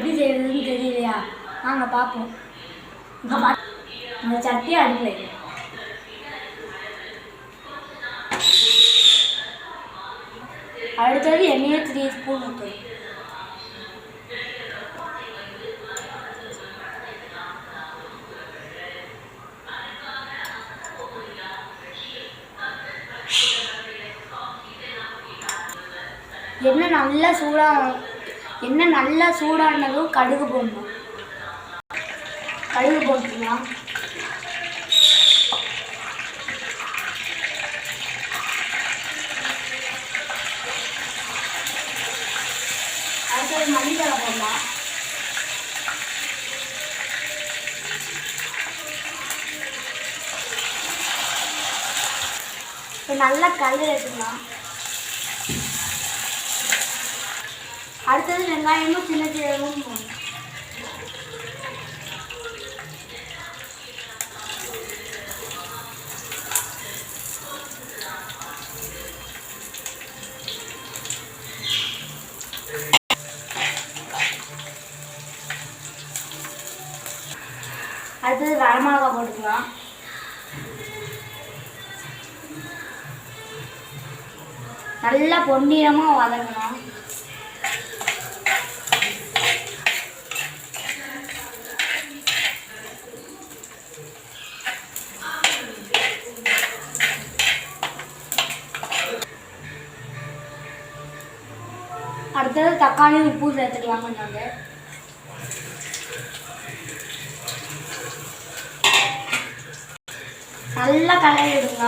எப்படி செய்யறதுன்னு தெரியலையா? வாங்க பார்ப்போம். அந்த சட்டியை அடுக்கலை. அடுத்தது எண்ணெயை 3 ஸ்பூன் ஊற்றணும். எண்ணெய் நல்லா சூடானதும் கடுகு போடணும். கடுகு போட்டுக்கலாம். அடுத்தது மல்லித்தழை போடலாம். இப்போ நல்லா கலர் எடுத்துக்கலாம். அடுத்தது வெங்காயமும் சின்ன சீரகமும் போடணும். அடுத்தது வரமிளகா போட்டுக்கலாம். நல்லா பொன்னிறமாக வதக்கணும். அடுத்தது தக்காளி உப்பு சேர்த்துக்கலாம். கொஞ்சம் நல்லா கலரி விடுங்க.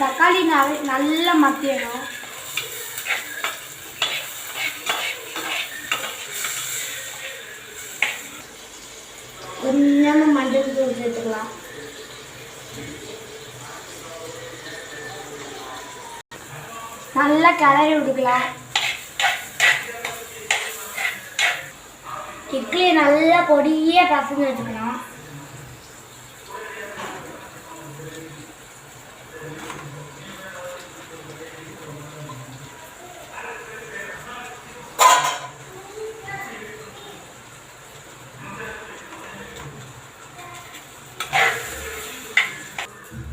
தக்காளி நல்லா மத்தியணும். கொஞ்சம் மஞ்சள் தூள் சேர்த்துக்கலாம். நல்லா கிளறி விடுக்கலாம். இட்லியை நல்லா பொடியே பசங்க வச்சுக்கணும்.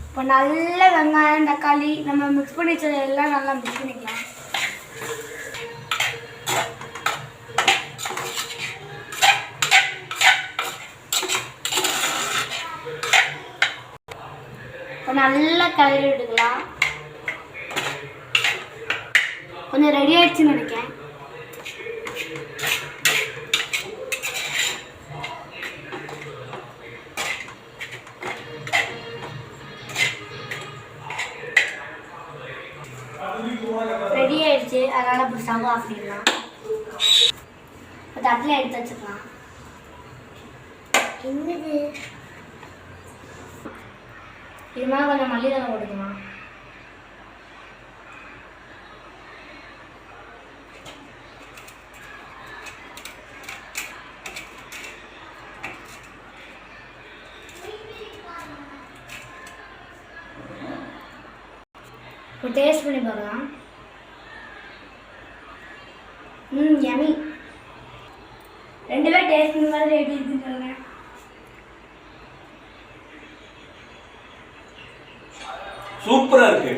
இப்போ நல்ல வெங்காயம் தக்காளி நம்ம மிக்ஸ் பண்ணி வச்சது எல்லாம் நல்லா மிக்ஸ் பண்ணிக்கலாம். இப்போ நல்லா கிளறி விட்டுக்கலாம். கொஞ்சம் ரெடி ஆயிடுச்சுன்னு நினைக்கிறேன். ரெடி ஆயிடுச்சு. அதனால இப்போ ஸ்டவ் ஆஃப் பண்ணிடலாம். இப்போ தட்டில் எடுத்து வச்சுக்கலாம். என்னது இது மேலே கொஞ்சம் மல்லித்தழை போட்டுக்கலாம். இப்போ டேஸ்ட் பண்ணி பார்க்கலாம். யம்மி. 2 பேர் டேஸ்ட் பண்ணி மாதிரி எப்படி இருக்குன்னு சொல்லுங்க. சூப்பரா இருக்கு.